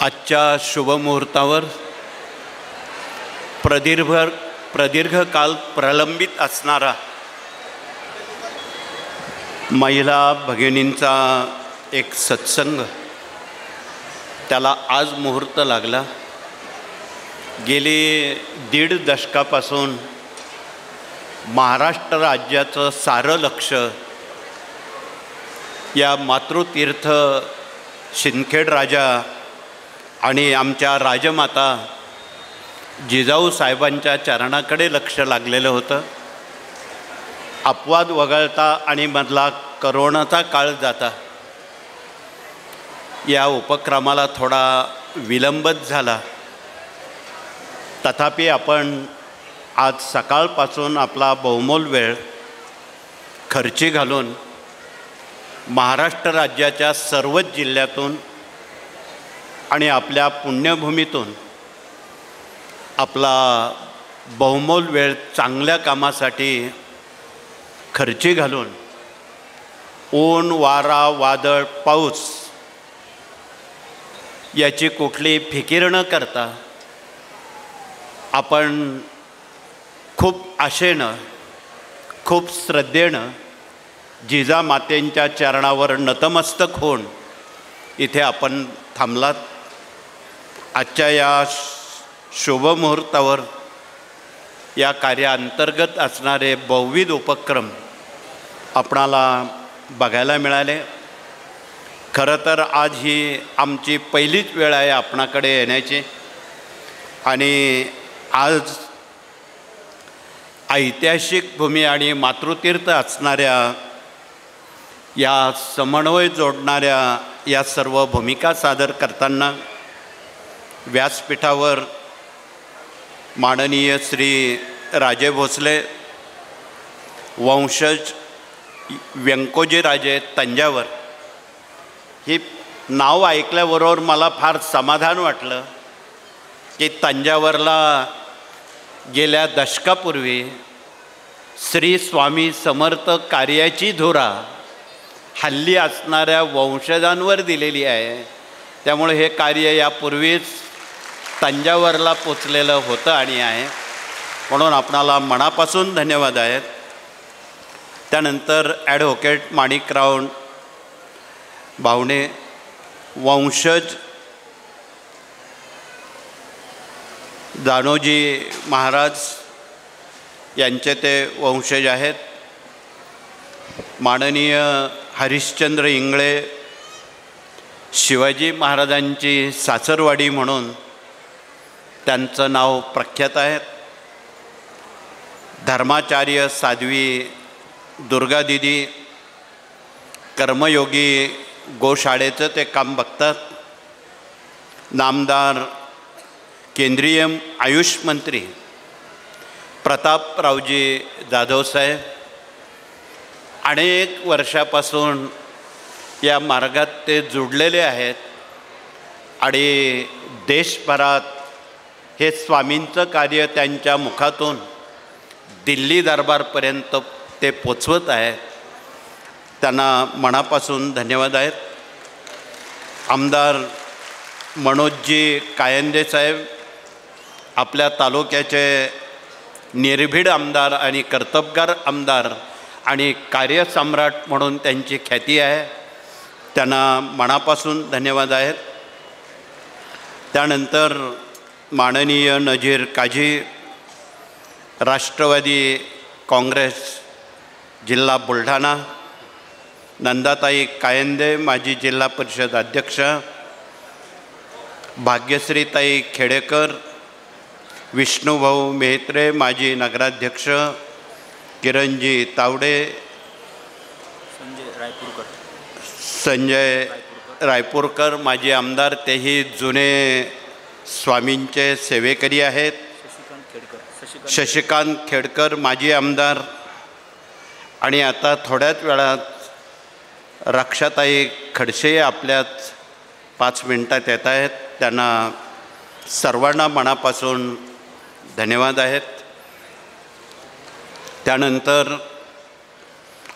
आजच्या शुभमुहूर्तावर प्रदीर्घ काल प्रलंबित असणारा महिला भगिनींचा एक सत्संग, त्याला आज मुहूर्त लागला. गेली 1.5 दशकापासून महाराष्ट्र राज्याचं सारं लक्ष या मातृतीर्थ शिंदखेड राजा आणि आमच्या राजमाता जिजाऊ साहेबांच्या चरणाकडे लक्ष लागलेलं होतं. अपवाद वगळता आणि मधला करोनाचा काळ जाता या उपक्रमाला थोडा विलंबच झाला. तथापि आपण आज सकाळपासून आपला बहुमोल वेळ खर्ची घालून महाराष्ट्र राज्याच्या सर्वच जिल्ह्यातून आणि आपल्या पुण्यभूमीतून आपला बहुमोल वेळ चांगल्या कामासाठी खर्ची घालून ऊन, वारा, वादळ, पाऊस याची कुठली फिकीर न करता आपण खूप आशेनं, खूप श्रद्धेनं जिजामातेंच्या चरणावर नतमस्तक होऊन इथे आपण थांबलात. आजच्या या शुभमुहूर्तावर या कार्याअंतर्गत असणारे बहुविध उपक्रम आपणाला बघायला मिळाले. खरं तर आज ही आमची पहिलीच वेळ आहे आपणाकडे येण्याची आणि आज ऐतिहासिक भूमी आणि मातृतीर्थ असणाऱ्या या समन्वय जोडणाऱ्या या सर्व भूमिका सादर करताना व्यासपीठावर माननीय श्री राजे भोसले वंशज व्यंकोजी राजे तंजावर ही नाव ऐकल्याबरोबर मला फार समाधान वाटलं की तंजावरला गेल्या दशकापूर्वी श्री स्वामी समर्थ कार्याची धुरा हल्ली असणाऱ्या वंशजांवर दिलेली आहे. त्यामुळे हे कार्य यापूर्वीच तंजावरला पोचलेलं होतं आणि आहे, म्हणून आपणाला मनापासून धन्यवाद आहेत. त्यानंतर ॲडव्होकेट माणिकराव बावणे वंशज जानोजी महाराज यांचे ते वंशज आहेत. माननीय हरिश्चंद्र इंगळे शिवाजी महाराजांची सासरवाडी म्हणून त्यांचं नाव प्रख्यात आहे. धर्माचार्य साध्वी दुर्गादिदी कर्मयोगी गोशाळेचं ते काम बघतात. नामदार केंद्रीय आयुष मंत्री प्रतापरावजी जाधवसाहेब अनेक वर्षापासून या मार्गात ते जुडलेले आहेत आणि देशभरात हे स्वामींचं कार्य त्यांच्या मुखातून दिल्ली दरबारपर्यंत ते पोचवत आहेत. त्यांना मनापासून धन्यवाद आहेत. आमदार मनोजजी कायंदे साहेब आपल्या तालुक्याचे निर्भीड आमदार आणि कर्तबगार आमदार आणि कार्यसम्राट म्हणून त्यांची ख्याती आहे. त्यांना मनापासून धन्यवाद आहेत. त्यानंतर माननीय नजीर काझी राष्ट्रवादी काँग्रेस जिल्हा बुलढाणा, नंदाताई कायंदे माजी जिल्हा परिषद अध्यक्ष, भाग्यश्रीताई खेडेकर, विष्णुभाऊ मेहत्रे माजी नगराध्यक्ष, किरणजी तावडे, संजय रायपूरकर माजी आमदार, तेही जुने स्वामींचे सेवेकरी आहेत. शशिकांत खेडकर माजी आमदार आणि आता थोड्याच वेळात रक्षाताई खडसे आपल्याच 5 मिनिटात येत आहेत. त्यांना सर्वांना मनापासून धन्यवाद आहेत. त्यानंतर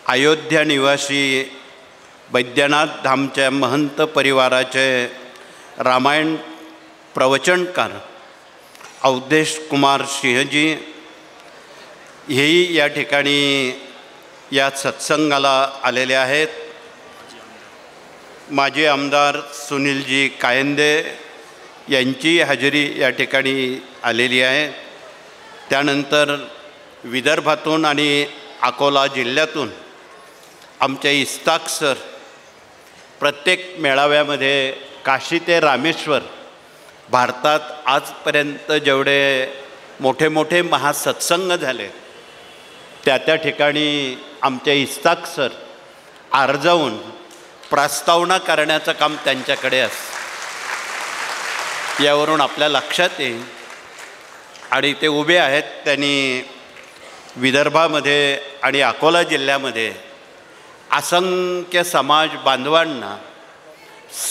अयोध्या निवासी बैद्यनाथ धामच्या महंत परिवाराचे रामायण प्रवचनकार अवधेश कुमार सिंहजी हेही या ठिकाणी या सत्संगाला आलेले आहेत. माजी आमदार सुनीलजी कायंदे यांची हजेरी या ठिकाणी आलेली आहे. त्यानंतर विदर्भातून आणि अकोला जिल्ह्यातून आमचे इस्ताक सर प्रत्येक मेळाव्यामध्ये काशी ते रामेश्वर भारतात आजपर्यंत जेवढे मोठे मोठे महासत्संग झाले त्या ठिकाणी आमचे इस्ताक सर आर्जावून प्रस्तावना करण्याचं काम त्यांच्याकडे असतं. यावरून आपल्या लक्षात येईल. आणि ते उभे आहेत. त्यांनी विदर्भामध्ये आणि अकोला जिल्ह्यामध्ये असंख्य समाज बांधवांना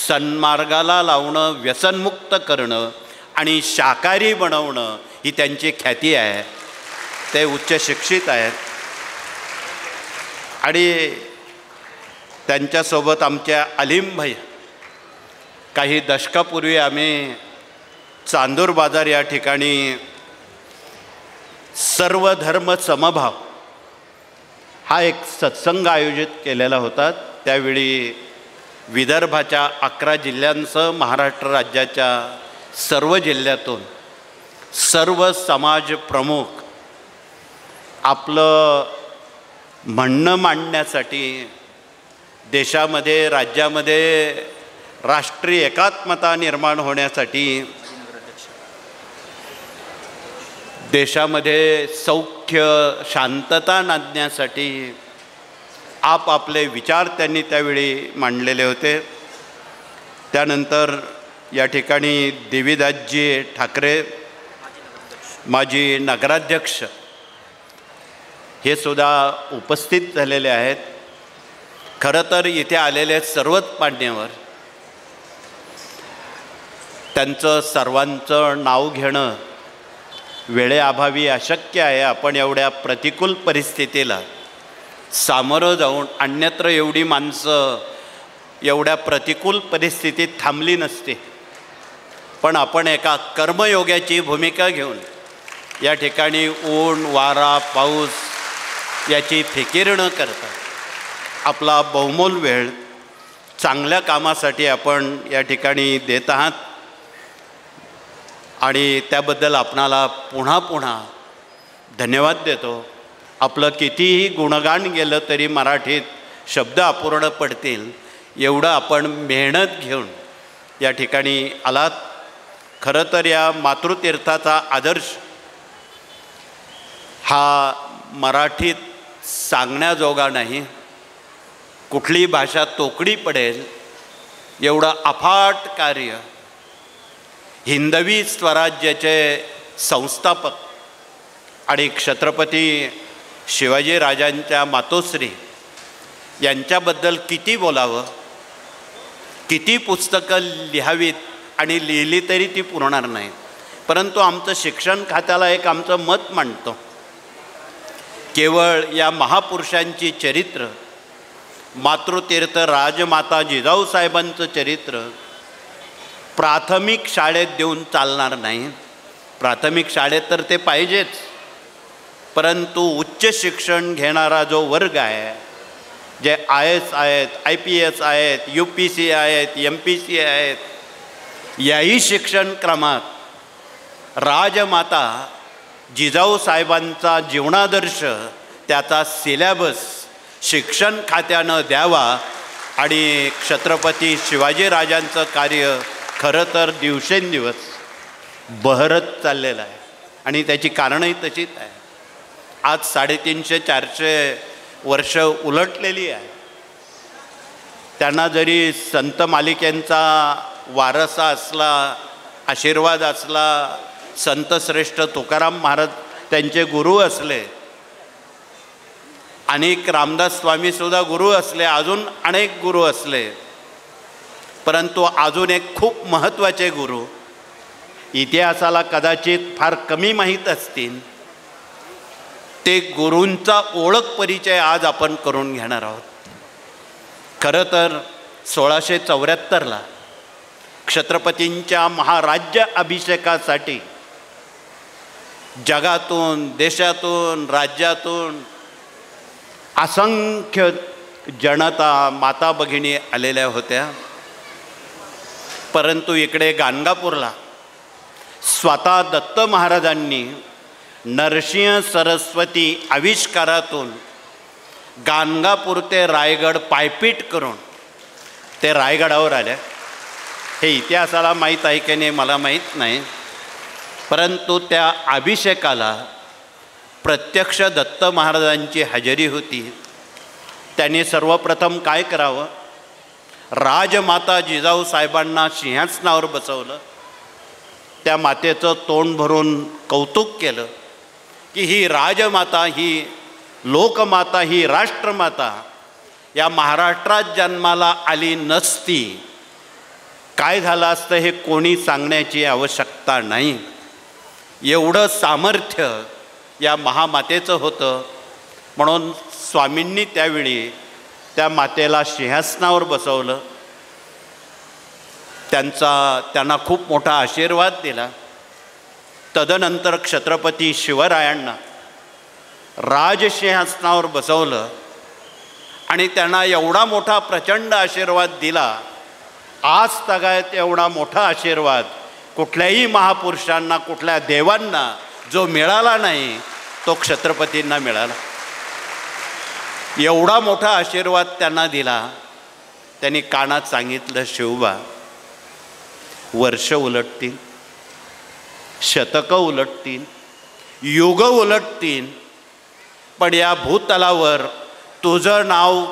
सन्मार्गाला लावणं, व्यसनमुक्त करणं आणि शाकाहारी बनवणं ही त्यांची ख्याती आहे. ते उच्च शिक्षित आहेत. आणि त्यांच्यासोबत आमच्या अलीम भाई काही दशकापूर्वी आम्ही चांदूर बाजार या ठिकाणी सर्व धर्म समभाव हा एक सत्संग आयोजित केलेला होता. त्यावेळी विदर्भाच्या 11 जिल्ह्यांसह महाराष्ट्र राज्याच्या सर्व जिल्ह्यातून सर्व समाज प्रमुख आपलं म्हणणं मांडण्यासाठी देशामध्ये, राज्यामध्ये राष्ट्रीय एकात्मता निर्माण होण्यासाठी, देशामध्ये सौख्य शांतता नांदण्यासाठी आपापले विचार त्यांनी त्यावेळी मांडलेले होते. त्यानंतर या ठिकाणी देवीदासजी ठाकरे माजी नगराध्यक्ष हे सुद्धा उपस्थित झालेले आहेत. खरं तर इथे आलेले सर्वच मान्यवर त्यांचं सर्वांचं नाव घेणं वेळेअभावी अशक्य आहे. आपण एवढ्या प्रतिकूल परिस्थितीला सामोरं जाऊन अन्यत्र एवढी माणसं एवढ्या प्रतिकूल परिस्थितीत थांबली नसते. पण आपण एका कर्मयोग्याची भूमिका घेऊन या ठिकाणी ऊन, वारा, पाऊस याची फिकीर न करता आपला बहुमोल वेळ चांगल्या कामासाठी आपण या ठिकाणी देत आहात. आणि त्याबद्दल आपणाला पुन्हा पुन्हा धन्यवाद देतो. आपलं कितीही गुणगान गेलं तरी मराठीत शब्द अपूर्ण पडतील एवढं आपण मेहनत घेऊन या ठिकाणी आलात. खरं तर या मातृतीर्थाचा आदर्श हा मराठीत सांगण्याजोगा नाही. कुठली भाषा तोकडी पडेल एवढं अफाट कार्य हिंदवी स्वराज्याचे संस्थापक आणि छत्रपती शिवाजी राजांच्या मातोश्री यांच्याबद्दल किती बोलावं, किती पुस्तकं लिहावीत आणि लिहिली तरी ती पुरणार नाही. परंतु आमचं शिक्षण खात्याला एक आमचं मत मांडतो. केवळ या महापुरुषांची चरित्र, मातृतीर्थ राजमाता जिजाऊसाहेबांचं चरित्र प्राथमिक शाळेत देऊन चालणार नाही. प्राथमिक शाळेत तर ते पाहिजेच, परंतु उच्च शिक्षण घेणारा जो वर्ग आहे, जे IAS आहेत, IPS आहेत, UPC आहेत, MPC आहेत, याही शिक्षण क्रमात राजमाता जिजाऊ साहेबांचा जीवनादर्श, त्याचा सिलॅबस शिक्षण खात्यानं द्यावा. आणि छत्रपती शिवाजीराजांचं कार्य खरं तर दिवसेंदिवस बहरत चाललेलं आहे आणि त्याची कारणंही तशीच आहे. आज 350-400 वर्ष उलटलेली आहे. त्यांना जरी संत मालिकेंचा वारसा असला, आशीर्वाद असला, संत श्रेष्ठ तुकाराम महाराज त्यांचे गुरु असले, अनेक रामदास स्वामीसुद्धा गुरु असले, अजून अनेक गुरु असले, परंतु अजून एक खूप महत्त्वाचे गुरु इतिहासाला कदाचित फार कमी माहीत असतील, ते गुरूंचा ओळख परिचय आज आपण करून घेणार आहोत. खरं तर 1674ला छत्रपतींच्या महाराज्य अभिषेकासाठी जगातून, देशातून, राज्यातून असंख्य जनता, माता भगिनी आलेल्या होत्या. परंतु इकडे गाणगापूरला स्वतः दत्त महाराजांनी नरसिंह सरस्वती आविष्कारातून गाणगापूर ते रायगड पायपीट करून ते रायगडावर आले. हे इतिहासाला माहीत आहे की नाही मला माहीत नाही, परंतु त्या अभिषेकाला प्रत्यक्ष दत्त महाराजांची हजेरी होती. त्यांनी सर्वप्रथम काय करावं, राजमाता जिजाऊ साहेबांना सिंहासनावर बसवलं. त्या मातेचं तोंड भरून कौतुक केलं की ही राजमाता, ही लोकमाता, ही राष्ट्रमाता या महाराष्ट्रात जन्माला आली नसती काय झालं असतं हे कोणी सांगण्याची आवश्यकता नाही. एवढं सामर्थ्य या महामातेचं होतं. म्हणून स्वामींनी त्यावेळी त्या मातेला सिंहासनावर बसवलं. त्यांना खूप मोठा आशीर्वाद दिला. तदनंतर छत्रपती शिवरायांना राजसिंहासनावर बसवलं आणि त्यांना एवढा मोठा प्रचंड आशीर्वाद दिला. आज तगायत एवढा मोठा आशीर्वाद कुठल्याही महापुरुषांना, कुठल्या देवांना जो मिळाला नाही तो छत्रपतींना मिळाला. एवढा मोठा आशीर्वाद त्यांना दिला. त्यांनी कानात सांगितलं, शिवबा वर्ष उलटतील, शतकं उलटतील, युग उलटतील, पण या भूतलावर तुझं नाव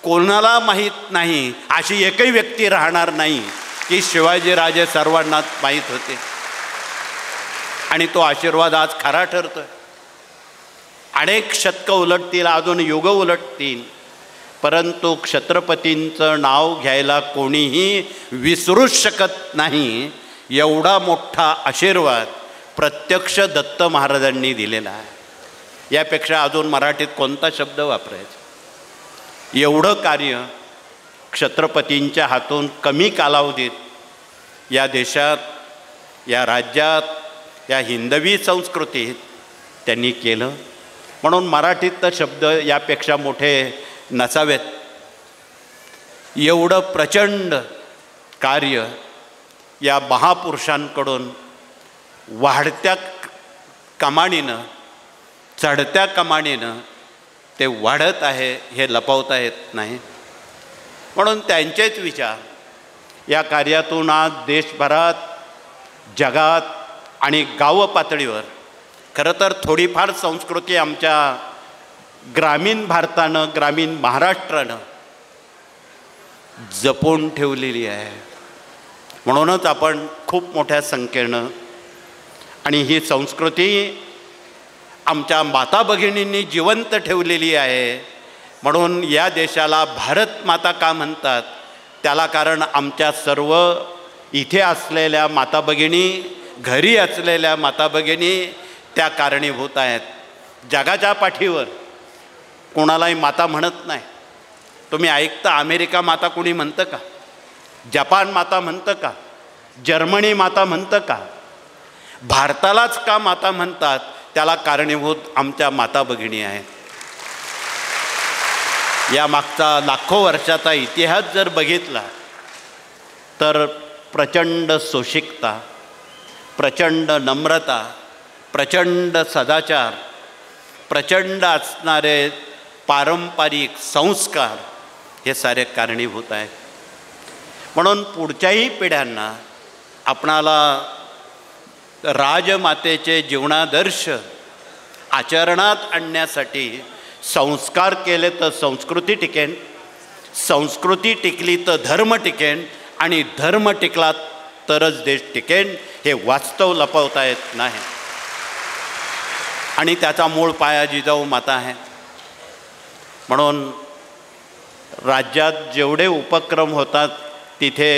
कोणाला माहीत नाही अशी एकही व्यक्ती राहणार नाही की शिवाजीराजे सर्वांनाच माहीत होते. आणि तो आशीर्वाद आज खरा ठरतोय. अनेक शतकं उलटतील, अजून युग उलटतील, परंतु छत्रपतींचं नाव घ्यायला कोणीही विसरूच शकत नाही. एवढा मोठा आशीर्वाद प्रत्यक्ष दत्त महाराजांनी दिलेला आहे. यापेक्षा अजून मराठीत कोणता शब्द वापरायचा. एवढं कार्य छत्रपतींच्या हातून कमी कालावधीत या देशात, या राज्यात, या हिंदवी संस्कृतीत त्यांनी केलं. म्हणून मराठीत तर शब्द यापेक्षा मोठे नसावेत. एवढं प्रचंड कार्य या महापुरुषांकडून वाढत्या कमानीनं, चढत्या कमानीनं ते वाढत आहे, हे लपवता येत नाही. म्हणून त्यांचेच विचार या कार्यातून आज देशभरात, जगात आणि गाव पातळीवर खरं तर थोडीफार संस्कृती आमच्या ग्रामीण भारतानं, ग्रामीण महाराष्ट्रानं जपून ठेवलेली आहे. म्हणूनच आपण खूप मोठ्या संख्येनं, आणि ही संस्कृती आमच्या माता भगिनींनी जिवंत ठेवलेली आहे. म्हणून या देशाला भारत माता का म्हणतात, त्याला कारण आमच्या सर्व इथे असलेल्या माता भगिनी, घरी असलेल्या माता भगिनी त्या कारणीभूत आहेत. जगाच्या पाठीवर कोणालाही माता म्हणत नाही. तुम्ही ऐकता अमेरिका माता कोणी म्हणतं का? जपान माता म्हणतं का? जर्मनी माता म्हणतं का? भारतालाच का माता म्हणतात, त्याला कारणीभूत आमच्या माता भगिनी आहेत. या मागचा लाखो वर्षाचा इतिहास जर बघितला तर प्रचंड सोशिकता, प्रचंड नम्रता, प्रचंड सदाचार, प्रचंड असणारे पारंपरिक संस्कार हे सारे कारणीभूत आहेत. म्हणून पुढच्याही पिढ्यांना आपणाला राजमातेचे जीवनादर्श आचरणात आणण्यासाठी संस्कार केले तर संस्कृती टिकेन, संस्कृती टिकली तर धर्म टिकेन, आणि धर्म टिकला तरच देश टिकेन. हे वास्तव लपवता येत नाही. आणि त्याचा मूळ पाया जिजाऊ माता आहे. म्हणून राज्यात जेवढे उपक्रम होतात तिथे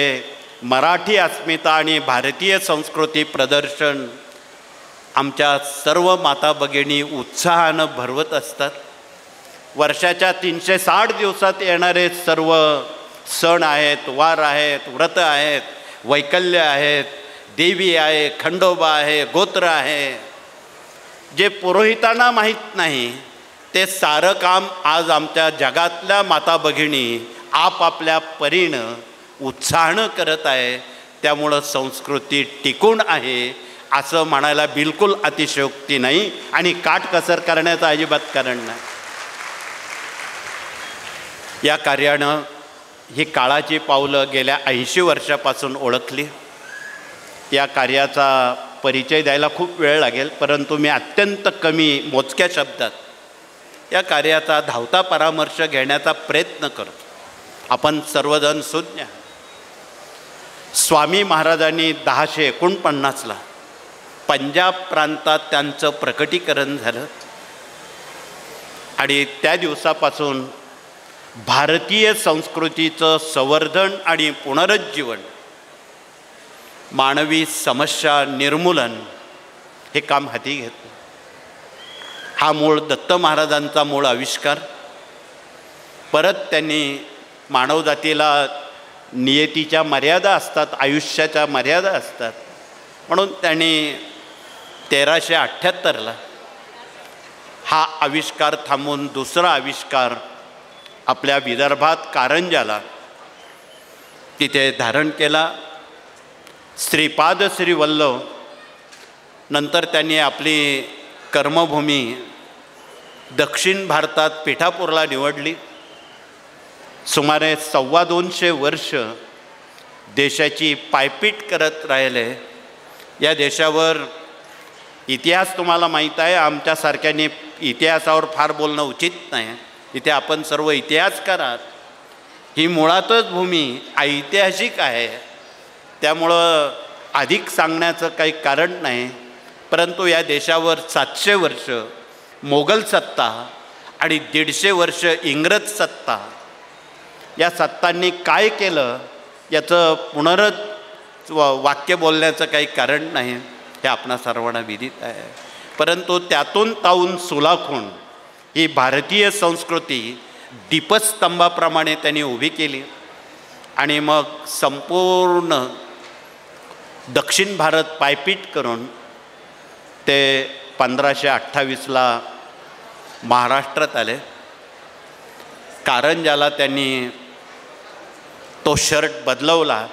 मराठी अस्मिता आणि भारतीय संस्कृती प्रदर्शन आमच्या सर्व माता भगिनी उत्साहानं भरवत असतात. वर्षाच्या 360 दिवसात येणारे सर्व सण आहेत, वार आहेत, व्रत आहेत, वैकल्य आहेत, देवी आहे, खंडोबा आहे, गोत्र आहे, जे पुरोहितांना माहीत नाही ते सारं काम आज आमच्या जगातल्या माता भगिनी आपापल्या परीनं उत्साहानं करत आहे. त्यामुळं संस्कृती टिकून आहे असं म्हणायला बिलकुल अतिशयोक्ती नाही आणि काटकसर करण्याचं अजिबात कारण नाही. या कार्यानं ही काळाची पावलं गेल्या 80 वर्षापासून ओळखली. या कार्याचा परिचय द्यायला खूप वेळ लागेल, परंतु मी अत्यंत कमी मोजक्या शब्दात या कार्याचा धावता परामर्श घेण्याचा प्रयत्न करतो. आपण सर्वजण सुज्ञ. स्वामी महाराजांनी 1049ला पंजाब प्रांतात त्यांचं प्रकटीकरण झालं आणि त्या दिवसापासून भारतीय संस्कृतीचं संवर्धन आणि पुनरुज्जीवन, मानवी समस्या निर्मूलन हे काम हाती घेतलं. हा मूळ दत्त महाराजांचा मूळ आविष्कार. परत त्यांनी मानवजातीला नियतीच्या मर्यादा असतात, आयुष्याच्या मर्यादा असतात, म्हणून त्यांनी 1378ला हा आविष्कार थांबवून दुसरा आविष्कार आपल्या विदर्भात कारंजाला तिथे धारण केला. श्रीपाद श्री वल्लभ. नंतर त्यांनी आपली कर्मभूमी दक्षिण भारतात पिठापूरला निवडली. सुमारे 225 वर्ष देशाची पायपीट करत राहिले. या देशावर इतिहास तुम्हाला माहीत आहे, आमच्यासारख्याने इतिहासावर फार बोलणं उचित नाही. इथे आपण सर्व इतिहासकार आहात. ही मुळातच भूमी ऐतिहासिक आहे, त्यामुळं अधिक सांगण्याचं काही कारण नाही. परंतु या देशावर 700 वर्ष मोगल सत्ता आणि 150 वर्ष इंग्रज सत्ता, या सत्तांनी काय केलं याचं वाक्य बोलण्याचं काही कारण नाही, हे आपणा सर्वांना विदित आहे. परंतु त्यातून तावून सुलाखून ही भारतीय संस्कृती दीपस्तंभाप्रमाणे त्यांनी उभी केली आणि मग संपूर्ण दक्षिण भारत पायपीट करून ते 1528ला महाराष्ट्रात आले. कारंजाला त्यांनी तो शर्ट बदलवला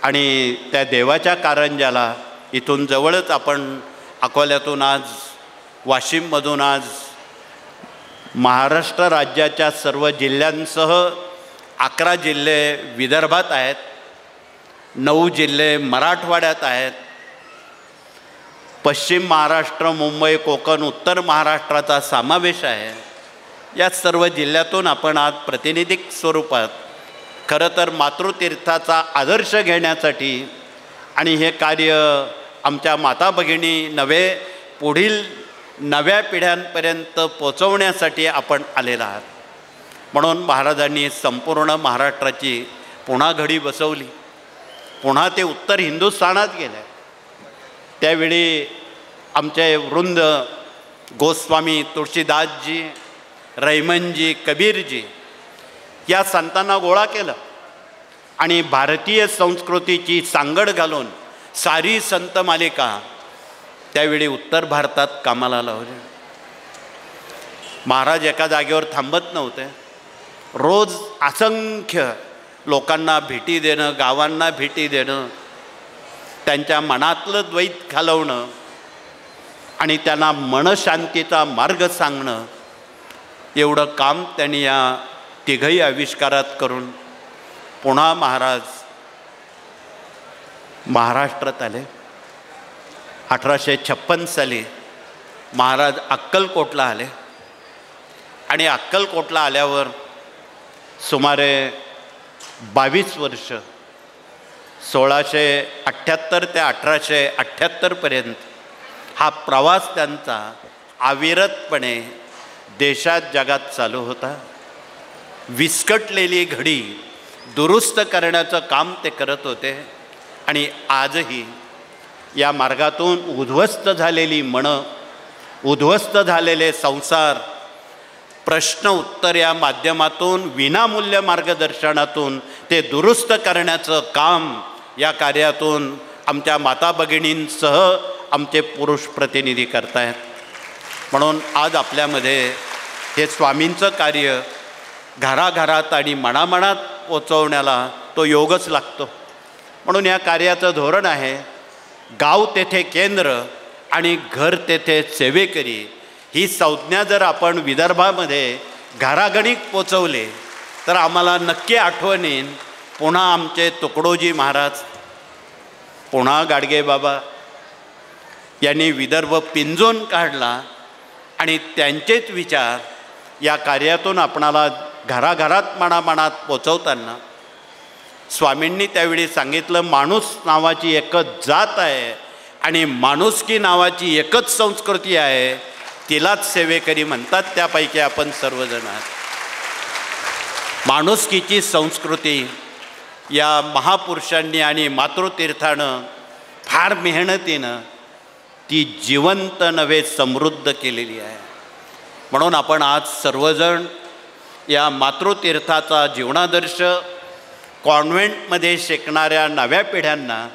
आणि त्या देवाच्या कारंजाला इथून जवळच, आपण अकोल्यातून आज, वाशिममधून आज महाराष्ट्र राज्याच्या सर्व जिल्ह्यांसह 11 जिल्हे विदर्भात आहेत, 9 जिल्हे मराठवाड्यात आहेत, पश्चिम महाराष्ट्र, मुंबई, कोकण, उत्तर महाराष्ट्राचा समावेश आहे. या सर्व जिल्ह्यातून आपण आज प्रातिनिधिक स्वरूपात खरं तर मातृतीर्थाचा आदर्श घेण्यासाठी आणि हे कार्य आमच्या माता भगिनी नव्हे पुढील नव्या पिढ्यांपर्यंत पोचवण्यासाठी आपण आलेला आहात. म्हणून महाराजांनी संपूर्ण महाराष्ट्राची पुन्हा घडी बसवली. पुन्हा ते उत्तर हिंदुस्थानात गेले. त्यावेळी आमचे वृंद गोस्वामी तुळशीदासजी, रैमनजी, कबीरजी या संतांना गोळा केलं आणि भारतीय संस्कृतीची सांगड घालून सारी संत मालिका त्यावेळी उत्तर भारतात कामाला लावली. महाराज एका जागेवर थांबत नव्हते. रोज असंख्य लोकांना भेटी देणं, गावांना भेटी देणं, त्यांच्या मनातलं द्वैत घालवणं आणि त्यांना मनशांतीचा मार्ग सांगणं, एवढं काम त्यांनी या तिघही आविष्कारात करून पुन्हा महाराज महाराष्ट्रात आले. 1856 साली महाराज अक्कलकोटला आले आणि अक्कलकोटला आल्यावर सुमारे 22 वर्ष 1678 ते 1878पर्यंत हा प्रवास त्यांचा अविरतपणे देशात जगात चालू होता. विस्कटलेली घडी दुरुस्त करण्याचं काम ते करत होते आणि आजही या मार्गातून उद्ध्वस्त झालेली मनं, उद्ध्वस्त झालेले संसार, प्रश्न उत्तर या माध्यमातून विनामूल्य मार्गदर्शनातून ते दुरुस्त करण्याचं काम या कार्यातून आमच्या माता भगिनींसह आमचे पुरुष प्रतिनिधी करतायत. म्हणून आज आपल्यामध्ये हे स्वामींचं कार्य घराघरात आणि मनामनात पोचवण्याला तो योगच लागतो. म्हणून या कार्याचं धोरण आहे गाव तेथे केंद्र आणि घर तेथे सेवेकरी. ही संज्ञा जर आपण विदर्भामध्ये घरागणिक पोचवले तर आम्हाला नक्की आठवण येईल पुन्हा आमचे तुकडोजी महाराज, पुन्हा गाडगेबाबा यांनी विदर्भ पिंजून काढला आणि त्यांचेच विचार या कार्यातून आपणाला घराघरात मनामनात पोचवताना स्वामींनी त्यावेळी सांगितलं, माणूस नावाची एकच जात आहे आणि माणुसकी नावाची एकच संस्कृती आहे, तिलाच सेवेकरी म्हणतात. त्यापैकी आपण सर्वजण आहात. माणुसकीची संस्कृती या महापुरुषांनी आणि मातृतीर्थानं फार मेहनतीनं ती जिवंत नव्हे समृद्ध केलेली आहे. म्हणून आपण आज सर्वजण या मातृतीर्थाचा जीवनादर्श कॉन्व्हेंटमध्ये शिकणाऱ्या नव्या पिढ्यांना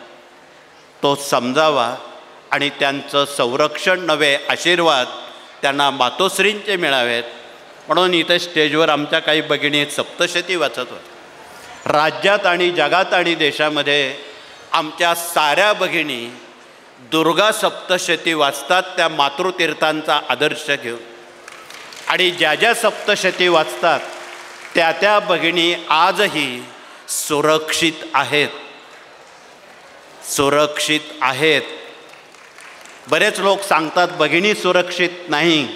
तो समजावा आणि त्यांचं संरक्षण नव्हे आशीर्वाद त्यांना मातोश्रींचे मिळावेत. म्हणून इथं स्टेजवर आमच्या काही भगिनी सप्तशती वाचत होत्या. राज्यात आणि जगात आणि देशामध्ये आमच्या साऱ्या भगिनी दुर्गा सप्तशती वाचतात त्या मातृतीर्थांचा आदर्श घेऊन. आणि ज्या ज्या सप्तशती वाचतात त्या त्या भगिनी आजही सुरक्षित आहेत. सुरक्षित आहेत. बरेच लोक सांगतात भगिनी सुरक्षित नाही.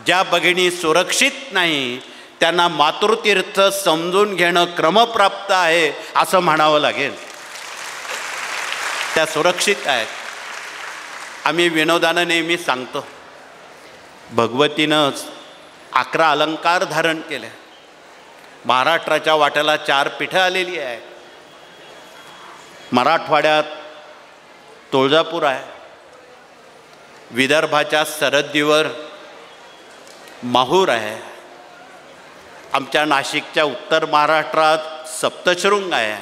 ज्या भगिनी सुरक्षित नाही त्यांना मातृतीर्थ समजून घेणं क्रमप्राप्त आहे असं म्हणावं लागेल. त्या सुरक्षित आहेत. आम्ही विनोदानं नेहमी सांगतो, भगवतीनं 11 अलंकार धारण केले. महाराष्ट्राच्या वाट्याला 4 पीठं आलेली आहे. मराठवाड्यात तुळजापूर आहे, विदर्भाच्या सरहद्दीवर माहूर आहे, आमच्या नाशिकच्या उत्तर महाराष्ट्रात सप्तशृंग आहे,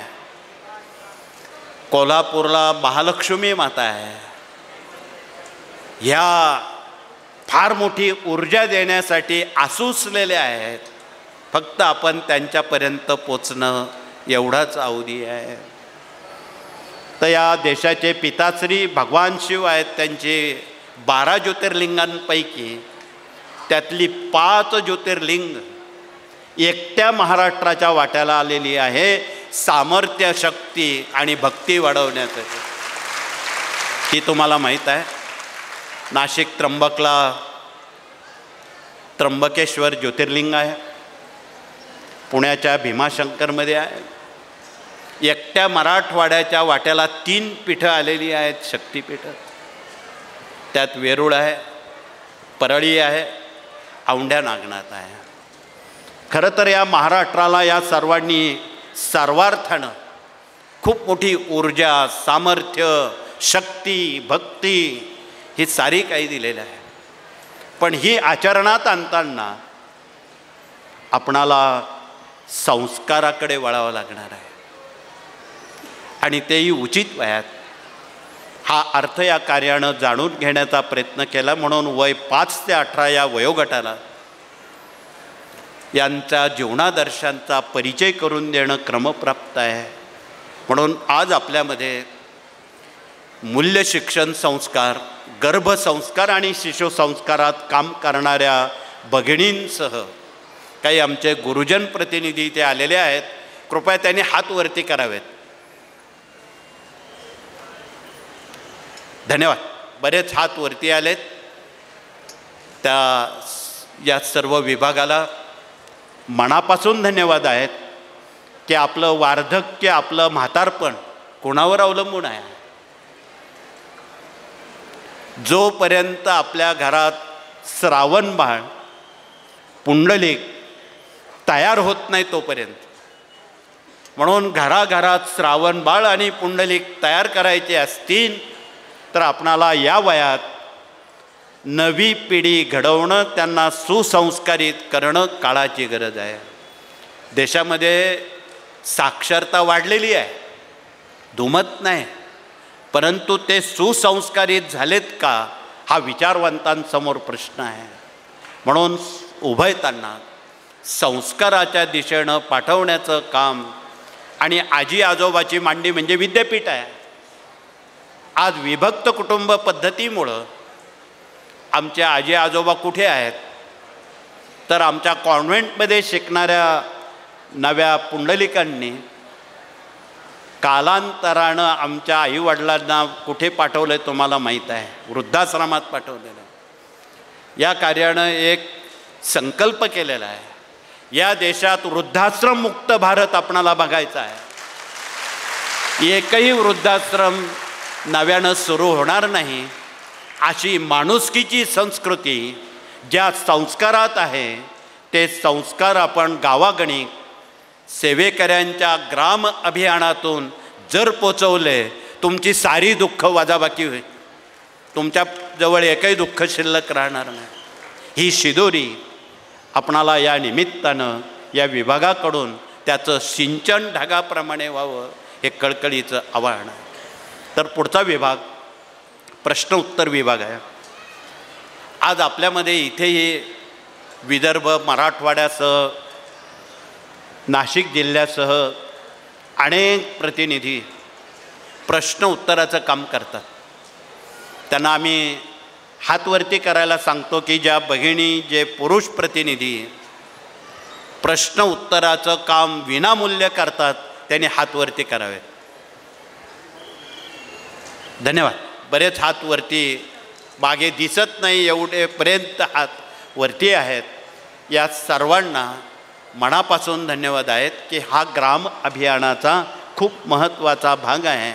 कोल्हापूरला महालक्ष्मी माता आहे. ह्या फार मोठी ऊर्जा देण्यासाठी आसूसलेल्या आहेत. फक्त आपण त्यांच्यापर्यंत पोचणं एवढाच अवधी आहे. तर या देशाचे पिताश्री भगवान शिव आहेत. त्यांची 12 ज्योतिर्लिंगांपैकी त्यातली 5 ज्योतिर्लिंग एकट्या महाराष्ट्राच्या वाट्याला आलेली आहे सामर्थ्य, शक्ती आणि भक्ती वाढवण्यासाठी. ती तुम्हाला माहीत आहे. नाशिक त्र्यंबकला त्र्यंबकेश्वर ज्योतिर्लिंग आहे. पुण्याच्या भीमाशंकरमध्ये आहे. एकट्या मराठवाड्याच्या वाट्याला 3 पीठं आलेली आहेत, शक्तिपीठं. त्यात वेरूळ आहे, परळी आहे, औंढ्या नागनाथ आहे. खरं तर या महाराष्ट्राला या सर्वांनी सर्वार्थानं खूप मोठी ऊर्जा, सामर्थ्य, शक्ती, भक्ती ही सारी काही दिलेलं आहे. पण ही आचरणात आणताना आपणाला संस्काराकडे वळावं लागणार आहे आणि तेही उचित वयात. हा अर्थ या कार्यानं जाणून घेण्याचा प्रयत्न केला. म्हणून वय 5 ते 18 या वयोगटाला यांच्या जीवनादर्शांचा परिचय करून देणं क्रमप्राप्त आहे. म्हणून आज आपल्यामध्ये मूल्य शिक्षण संस्कार, गर्भसंस्कार आणि शिशुसंस्कारात काम करणाऱ्या भगिनींसह काही आमचे गुरुजन प्रतिनिधी ते आलेले आहेत. कृपया त्यांनी हात वरती करावेत. धन्यवाद. बरेच हात वरती आलेत. त्या या सर्व विभागाला मनापासून धन्यवाद आहेत की आपलं वार्धक्य, आपलं म्हातारपण कोणावर अवलंबून आहे. जोपर्यंत आपल्या घरात श्रावण बाळ, पुंडलिक तयार होत नाही तोपर्यंत. म्हणून घराघरात श्रावण बाळ आणि पुंडलिक तयार करायचे असतील तर आपणाला या वयात नवी पिढी घडवणं, त्यांना सुसंस्कारित करणं काळाची गरज आहे. देशामध्ये साक्षरता वाढलेली आहे. दुमत नाही, परंतु ते सुसंस्कारित झालेत का हा विचारवंतांसमोर प्रश्न आहे. म्हणून उभयतांना संस्काराच्या दिशेनं पाठवण्याचं काम आणि आजी आजोबाची मांडी म्हणजे विद्यापीठ आहे. आज विभक्त कुटुंब पद्धतीमुळं आमचे आजी आजोबा कुठे आहेत, तर आमच्या कॉन्व्हेंटमध्ये शिकणाऱ्या नव्या पुंडलिकांनी कालांतरानं आमच्या आईवडिलांना कुठे पाठवलं आहे तुम्हाला माहीत आहे, वृद्धाश्रमात पाठवलेलं. या कार्यानं एक संकल्प केलेला आहे, या देशात वृद्धाश्रम मुक्त भारत आपणाला बघायचा आहे. एकही वृद्धाश्रम नव्यानं सुरू होणार नाही अशी माणुसकीची संस्कृती ज्या संस्कारात आहे ते संस्कार आपण गावागणिक सेवेकऱ्यांच्या ग्राम अभियानातून जर पोचवले, तुमची सारी दुःख वजाबाकी होईल. तुमच्याजवळ एकही दुःख शिल्लक राहणार नाही. ही शिदोरी आपणाला या निमित्तानं या विभागाकडून त्याचं सिंचन ढगाप्रमाणे व्हावं हे कळकळीचं आवाहन आहे. तर पुढचा विभाग प्रश्न उत्तर विभाग आहे. आज आपल्यामध्ये इथेही विदर्भ, मराठवाड्यासह नाशिक जिल्ह्यासह अनेक प्रतिनिधी प्रश्न उत्तराचं काम करतात. त्यांना आम्ही हातवरती करायला सांगतो की ज्या भगिनी, जे पुरुष प्रतिनिधी प्रश्न उत्तराचं काम विनामूल्य करतात त्यांनी हातवरती करावेत. धन्यवाद. बरेच हात वरती, मागे दिसत नाही एवढेपर्यंत हात वरती आहेत. या सर्वांना मनापासून धन्यवाद आहेत की हा ग्राम अभियानाचा खूप महत्त्वाचा भाग आहे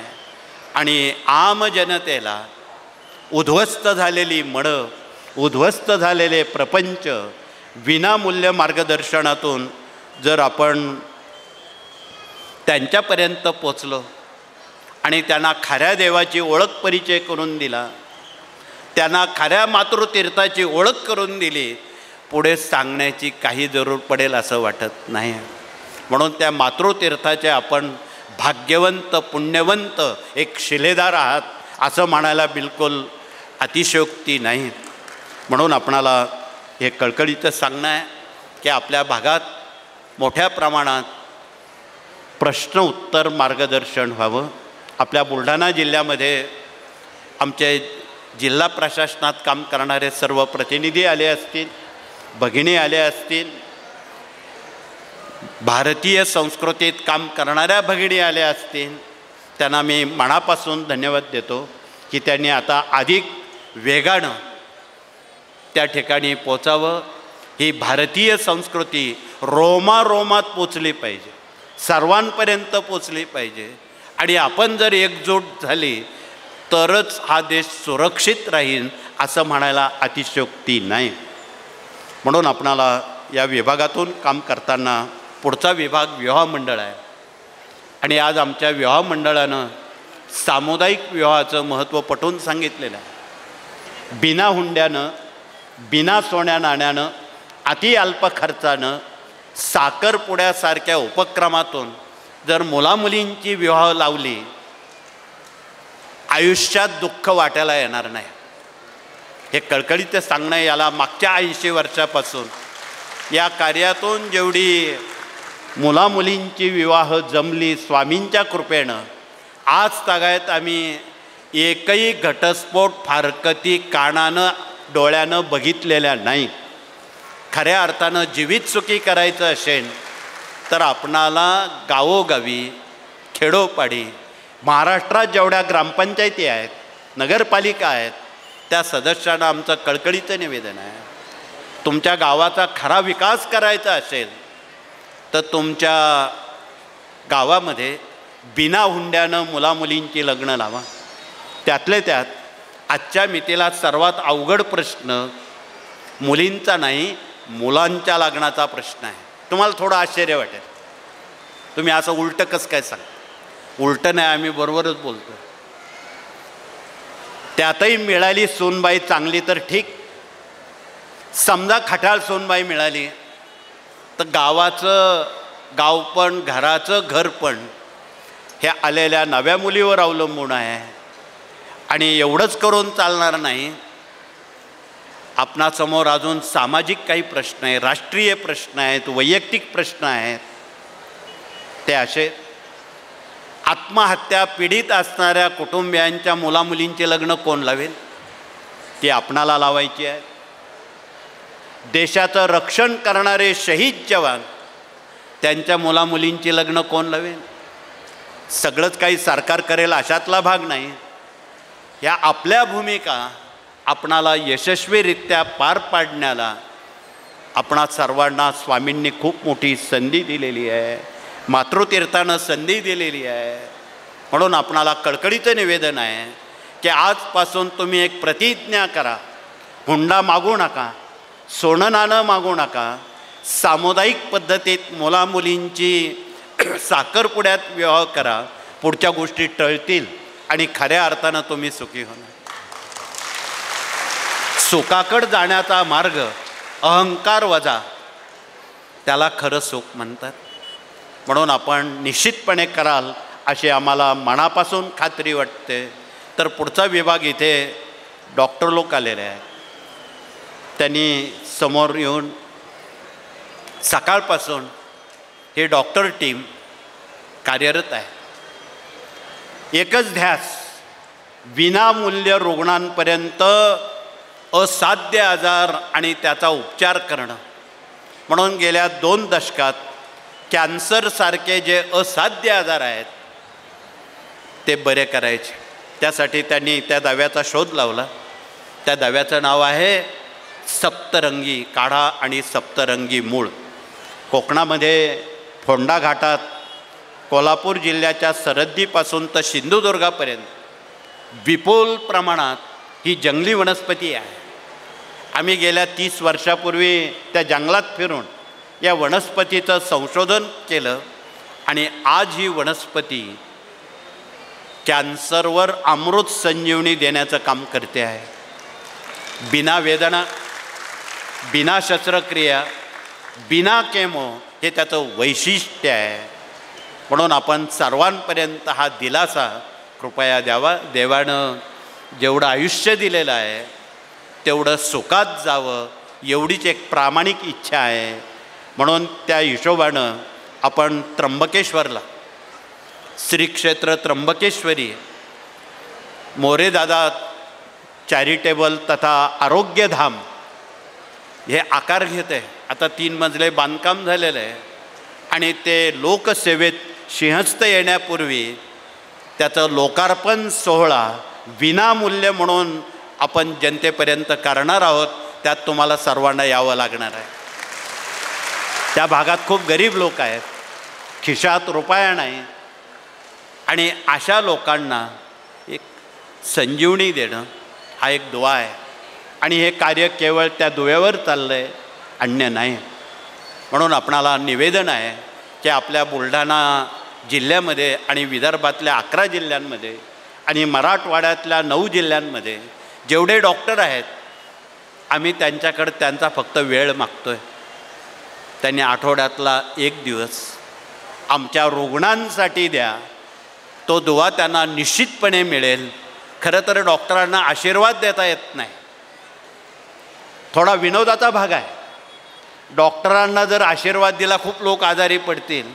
आणि आम जनतेला उद्ध्वस्त झालेली मनं, उद्ध्वस्त झालेले प्रपंच विनामूल्य मार्गदर्शनातून जर आपण त्यांच्यापर्यंत पोचलो आणि त्यांना खऱ्या देवाची ओळख परिचय करून दिला, त्यांना खऱ्या मातृतीर्थाची ओळख करून दिली, पुढे सांगण्याची काही जरूर पडेल असं वाटत नाही. म्हणून त्या मातृतीर्थाचे आपण भाग्यवंत, पुण्यवंत एक शिलेदार आहात असं म्हणायला बिलकुल अतिशयोक्ती नाही. म्हणून आपणाला हे कळकळीचं सांगणं आहे की आपल्या भागात मोठ्या प्रमाणात प्रश्न उत्तर मार्गदर्शन व्हावं. आपल्या बुलढाणा जिल्ह्यामध्ये आमचे जिल्हा प्रशासनात काम करणारे सर्व प्रतिनिधी आले असतील, भगिनी आले असतील, भारतीय संस्कृतीत काम करणाऱ्या भगिनी आल्या असतील, त्यांना मी मनापासून धन्यवाद देतो की त्यांनी आता अधिक वेगानं त्या ठिकाणी पोचावं. ही भारतीय संस्कृती रोमारोमात पोचली पाहिजे, सर्वांपर्यंत पोचली पाहिजे आणि आपण जर एकजूट झाली तरच हा देश सुरक्षित राहील असं म्हणायला अतिशयोक्ती नाही. म्हणून आपणाला या विभागातून काम करताना पुढचा विभाग विवाह मंडळ आहे आणि आज आमच्या विवाह मंडळानं सामुदायिक विवाहाचं महत्त्व पटवून सांगितलेलं आहे. बिना हुंड्यानं, बिना सोन्या नाण्यानं, अति अल्प खर्चानं, साखरपुड्यासारख्या उपक्रमातून जर मुलामुलींची विवाह लावली, आयुष्यात दुःख वाटायला येणार नाही. हे कळकळीचं सांगणं. याला मागच्या 80 वर्षापासून या कार्यातून जेवढी मुलामुलींची विवाह जमली स्वामींच्या कृपेनं, आज तागायत आम्ही एकही घटस्फोट फारकती कानानं डोळ्यानं बघितलेल्या नाही. खऱ्या अर्थानं जीवित सुखी करायचं असेल तर आपणाला गावोगावी, खेडोपाडी, महाराष्ट्रात जेवढ्या ग्रामपंचायती आहेत, नगरपालिका आहेत, त्या सदस्यांना आमचं कळकळीचं निवेदन आहे, तुमच्या गावाचा खरा विकास करायचा असेल तर तुमच्या गावामध्ये बिना हुंड्यानं मुलामुलींची लग्न लावा. त्यातले त्यात आजच्या मितीला सर्वात अवघड प्रश्न मुलींचा नाही, मुलांच्या लग्नाचा प्रश्न आहे. तुम्हाला थोडं आश्चर्य वाटेल, तुम्ही असं उलटं कसं काय सांग. उलटं नाही, आम्ही बरोबरच बोलतो. त्यातही मिळाली सूनबाई चांगली तर ठीक. समजा खटाळ सूनबाई मिळाली तर गावाचं गाव पण, घराचं घर पण हे आलेल्या नव्या मुलीवर अवलंबून आहे. आणि एवढंच करून चालणार नाही, आपणासमोर अजून सामाजिक काही प्रश्न आहेत, राष्ट्रीय प्रश्न आहेत, वैयक्तिक प्रश्न आहेत. ते असे आत्महत्या पीडित असणाऱ्या कुटुंबियांच्या मुलामुलींचे लग्न कोण लावेल? ती आपणाला लावायची आहे. देशाचं रक्षण करणारे शहीद जवान, त्यांच्या मुलामुलींची लग्न कोण लावेल? सगळंच काही सरकार करेल अशातला भाग नाही. या आपल्या भूमिका आपणाला यशस्वीरित्या पार पाडण्याला आपणा सर्वांना स्वामींनी खूप मोठी संधी दिलेली आहे, मातृतीर्थानं संधी दिलेली आहे. म्हणून आपणाला कळकळीचं निवेदन आहे की आजपासून तुम्ही एक प्रतिज्ञा करा. हुंडा मागू नका, सोनं नाणं मागू नका. सामुदायिक पद्धतीत मुलामुलींची साखरपुड्यात विवाह करा. पुढच्या गोष्टी टळतील आणि खऱ्या अर्थानं तुम्ही सुखी होणार. सुखाकडे जाण्याचा मार्ग अहंकार वजा, त्याला खरं सुख म्हणतात. म्हणून आपण निश्चितपणे कराल अशी आम्हाला मनापासून खात्री वाटते. तर पुढचा विभाग इथे डॉक्टर लोक आलेले आहेत. त्यांनी समोर येऊन सकाळपासून हे डॉक्टर टीम कार्यरत आहे. एकच ध्यास, विनामूल्य रुग्णांपर्यंत असाध्य आजार आणि त्याचा उपचार करणं. म्हणून गेल्या 2 दशकात कॅन्सरसारखे जे असाध्य आजार आहेत ते बरे करायचे. त्यासाठी त्यांनी त्या दव्याचा शोध लावला. त्या दव्याचं नाव आहे सप्तरंगी काढा आणि सप्तरंगी मूळ. कोकणामध्ये फोंडा घाटात कोल्हापूर जिल्ह्याच्या सरहद्दीपासून तर सिंधुदुर्गापर्यंत विपुल प्रमाणात ही जंगली वनस्पती आहे. आम्ही गेल्या 30 वर्षापूर्वी त्या जंगलात फिरून या वनस्पतीचं संशोधन केलं आणि आज ही वनस्पती कॅन्सरवर अमृत संजीवनी देण्याचं काम करते आहे. बिना वेदना, बिना शस्त्रक्रिया, बिना केमो हे त्याचं वैशिष्ट्य आहे. म्हणून आपण सर्वांपर्यंत हा दिलासा कृपया द्यावा. देवानं जेवढं आयुष्य दिलेलं आहे तेवढं सुखात जावं एवढीच एक प्रामाणिक इच्छा आहे. म्हणून त्या हिशोबानं आपण त्र्यंबकेश्वरला, श्री क्षेत्र त्र्यंबकेश्वरी मोरेदादा चॅरिटेबल तथा आरोग्यधाम हे आकार घेत आहे. आता 3 मजले बांधकाम झालेलं आहे आणि ते लोकसेवेत सिंहस्थ येण्यापूर्वी त्याचं लोकार्पण सोहळा विनामूल्य म्हणून आपण जनतेपर्यंत करणार आहोत. त्यात तुम्हाला सर्वांना यावं लागणार आहे. त्या भागात खूप गरीब लोक आहेत, खिशात रुपया नाही आणि अशा लोकांना एक संजीवनी देणं हा एक दुआ आहे. आणि हे कार्य केवळ त्या दुव्यावर चाललं आहे, अन्य नाही. म्हणून आपणाला निवेदन आहे की आपल्या बुलढाणा जिल्ह्यामध्ये आणि विदर्भातल्या 11 जिल्ह्यांमध्ये आणि मराठवाड्यातल्या 9 जिल्ह्यांमध्ये जेवढे डॉक्टर आहेत आम्ही त्यांच्याकडे त्यांचा फक्त वेळ मागतो आहे. त्यांनी आठवड्यातला 1 दिवस आमच्या रुग्णांसाठी द्या. तो दुवा त्यांना निश्चितपणे मिळेल. खरं तर डॉक्टरांना आशीर्वाद देता येत नाही, थोडा विनोदाचा भाग आहे. डॉक्टरांना जर आशीर्वाद दिला, खूप लोक आजारी पडतील,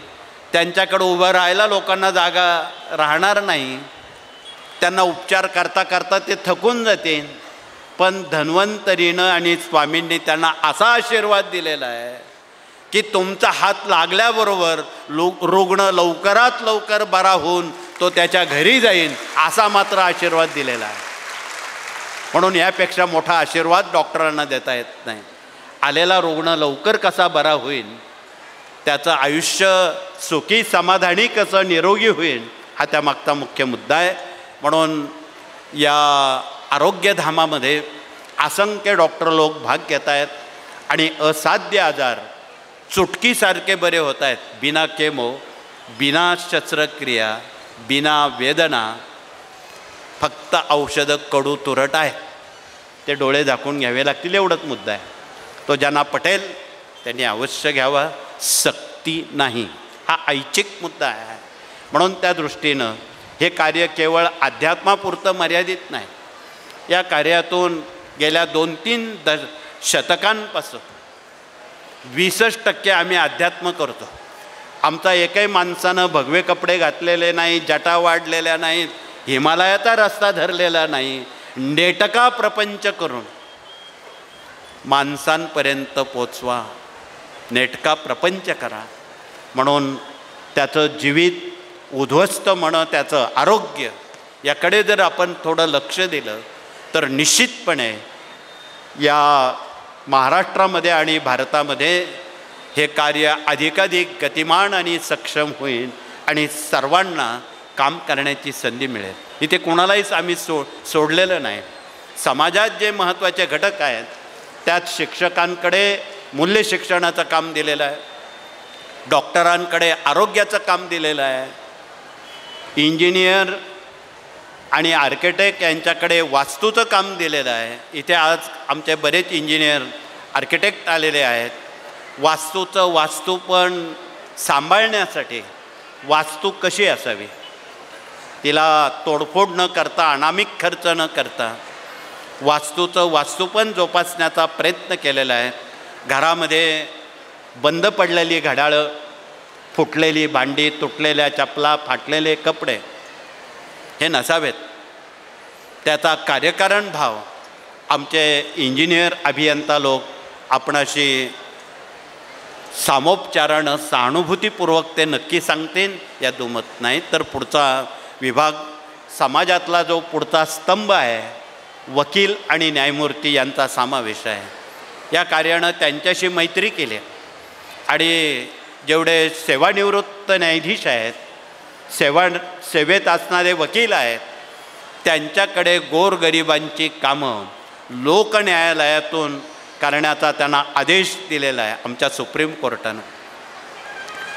त्यांच्याकडे उभं राहायला लोकांना जागा राहणार नाही, त्यांना उपचार करता करता ते थकून जातील. पण धन्वंतरीनं आणि स्वामींनी त्यांना असा आशीर्वाद दिलेला आहे की तुमचा हात लागल्याबरोबर रुग्ण लवकरात लवकर बरा होऊन तो त्याच्या घरी जाईल, असा मात्र आशीर्वाद दिलेला आहे. म्हणून यापेक्षा मोठा आशीर्वाद डॉक्टरांना देता येत नाही. आलेला रुग्ण लवकर कसा बरा होईल, त्याचं आयुष्य सुखी समाधानी कसं निरोगी होईल, हा त्यामागचा मुख्य मुद्दा आहे. म्हणून या आरोग्यधामामध्ये असंख्य डॉक्टर लोक भाग घेत आहेत आणि असाध्य आजार चुटकीसारखे बरे होत आहेत. बिना केमो, बिना शस्त्रक्रिया, बिना वेदना, फक्त औषधं कडू तुरट आहे, ते डोळे झाकून घ्यावे लागतील, एवढंच मुद्दा आहे. तो ज्यांना पटेल त्यांनी अवश्य घ्यावा, सक्ती नाही. हा ऐच्छिक मुद्दा आहे. म्हणून त्या दृष्टीनं हे कार्य केवळ अध्यात्मापुरतं मर्यादित नाही. या कार्यातून गेल्या 2-3 शतकांपासून 20% आम्ही अध्यात्म करतो. आमचा एकही माणसानं भगवे कपडे घातलेले नाही, जटा वाढलेल्या नाहीत, हिमालयाचा रस्ता धरलेला नाही, नेटका प्रपंच करून माणसांपर्यंत पोचवा, नेटका प्रपंच करा. म्हणून त्याचं जीवित उद्ध्वस्त म्हणं, त्याचं आरोग्य याकडे जर आपण थोडं लक्ष दिलं तर निश्चितपणे या महाराष्ट्रामध्ये आणि भारतामध्ये हे कार्य अधिकाधिक गतिमान आणि सक्षम होईल आणि सर्वांना काम करण्याची संधी मिळेल. इथे कोणालाहीच आम्ही सोडलेलं नाही. समाजात जे महत्त्वाचे घटक आहेत त्यात शिक्षकांकडे मूल्य शिक्षणाचं काम दिलेलं आहे, डॉक्टरांकडे आरोग्याचं काम दिलेलं आहे, इंजिनियर आणि आर्किटेक्ट यांच्याकडे वास्तूचं काम दिलेलं आहे. इथे आज आमचे बरेच इंजिनियर आर्किटेक्ट आलेले आहेत. वास्तू पण सांभाळण्यासाठी वास्तू कशी असावी, तिला तोडफोड न करता, अनामिक खर्च न करता वास्तू पण जोपासण्याचा प्रयत्न केलेला आहे. घरामध्ये बंद पडलेली घड्याळं, फुटलेली भांडी, तुटलेल्या चपला, फाटलेले कपडे हे नसावेत. त्याचा कार्यकारण भाव आमचे इंजिनियर अभियंता लोक आपणाशी सामोपचारानं सहानुभूतीपूर्वक ते नक्की सांगतील, या दुमत नाही. तर पुढचा विभाग समाजातला जो पुढचा स्तंभ आहे, वकील आणि न्यायमूर्ती यांचा समावेश आहे. या कार्यानं त्यांच्याशी मैत्री केली आणि जेवढे सेवानिवृत्त न्यायाधीश आहेत, सेवेत असणारे वकील आहेत, त्यांच्याकडे गोरगरिबांची कामं लोकन्यायालयातून करण्याचा त्यांना आदेश दिलेला आहे आमच्या सुप्रीम कोर्टानं.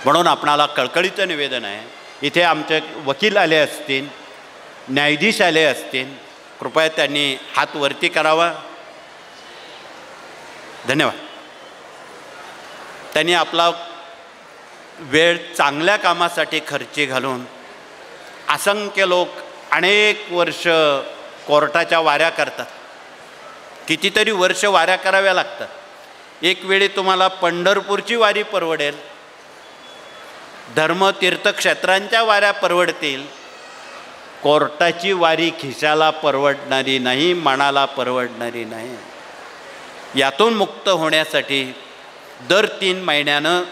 म्हणून आपणाला कळकळीचं निवेदन आहे, इथे आमचे वकील आले असतील, न्यायाधीश आले असतील, कृपया त्यांनी हात वरती करावा. धन्यवाद. त्यांनी आपला वेळ चांगल्या कामासाठी खर्ची घालून असंख्य लोक अनेक वर्ष कोर्टाच्या वाऱ्या करतात. कितीतरी वर्ष वाऱ्या कराव्या लागतात. एक वेळी तुम्हाला पंढरपूरची वारी परवडेल, धर्मतीर्थक्षेत्रांच्या वाऱ्या परवडतील, कोर्टाची वारी खिशाला परवडणारी नाही, मनाला परवडणारी नाही. यातून मुक्त होण्यासाठी दर 3 महिन्यानं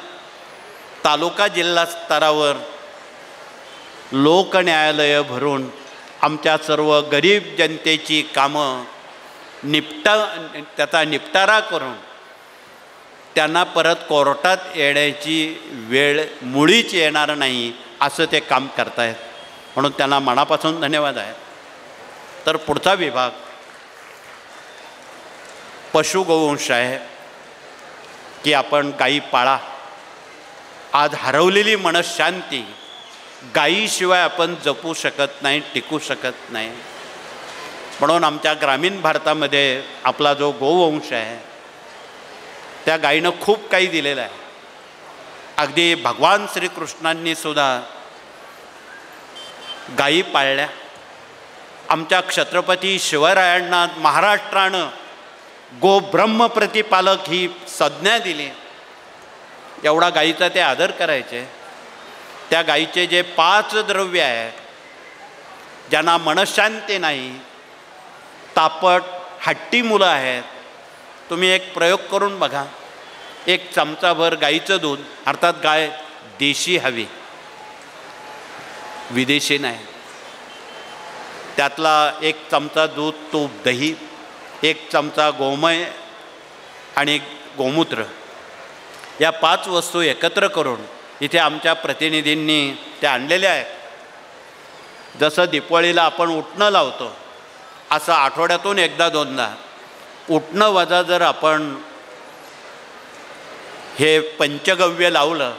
तालुका जिल्हा स्तरावर लोकन्यायालय भरून आमच्या सर्व गरीब जनतेची कामं त्याचा निपटारा करून त्यांना परत कोर्टात येण्याची वेळ मुळीच येणार नाही असं ते काम करतायत. म्हणून त्यांना मनापासून धन्यवाद आहे. तर पुढचा विभाग पशुगोवंश आहे की आपण गायी पाळा. आज हरवलेली मनःशांती, गायीशिवाय आपण जपू शकत नाही, टिकू शकत नाही. म्हणून आमच्या ग्रामीण भारतामध्ये आपला जो गोवंश आहे त्या गायीनं खूप काही दिलेलं आहे. अगदी भगवान श्रीकृष्णांनी सुद्धा गायी पाळल्या. आमच्या छत्रपती शिवरायांना महाराष्ट्रानं गोब्रह्म प्रतिपालक ही संज्ञा दिली. एवढा गायीचा ते आदर करायचे. त्या गायीचे जे 5 द्रव्य आहेत, ज्यांना मनःशांती नाही, तापट हट्टी मुलं आहेत, तुम्ही एक प्रयोग करून बघा. 1 चमचाभर गाईचं दूध, अर्थात गाय देशी हवी, विदेशी नाही, त्यातला 1 चमचा दूध, तूप, दही, 1 चमचा गोमय आणि गोमूत्र, या 5 वस्तू एकत्र करून इथे आमच्या प्रतिनिधींनी त्या आणलेल्या आहेत. जसं दिवाळीला आपण उटणं लावतो असं आठवड्यातून 1-2दा उटणं वजा जर आपण हे पंचगव्य लावलं,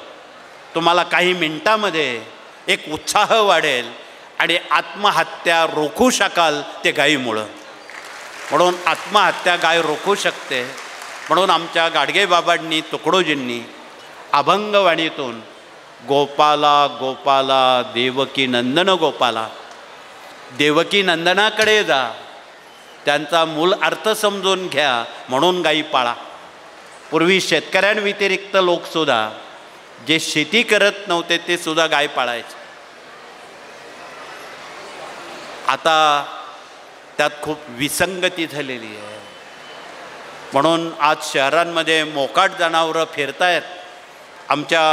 तुम्हाला काही मिनिटामध्ये एक उत्साह वाढेल आणि आत्महत्या रोखू शकाल ते गायीमुळं. म्हणून आत्महत्या गाय रोखू शकते. म्हणून आमच्या गाडगे बाबांनी, तुकडोजींनी अभंगवाणीतून गोपाला गोपाला देवकी नंदन गोपाला, देवकी नंदनाकडे जा, त्यांचा मूल अर्थ समजून घ्या म्हणून गायी पाळा. पूर्वी शेतकऱ्यांव्यतिरिक्त लोकसुद्धा जे शेती करत नव्हते ते सुद्धा गाय पाळायचे. आता त्यात खूप विसंगती झालेली आहे. म्हणून आज शहरांमध्ये मोकाट जनावरं फिरतायत. आमच्या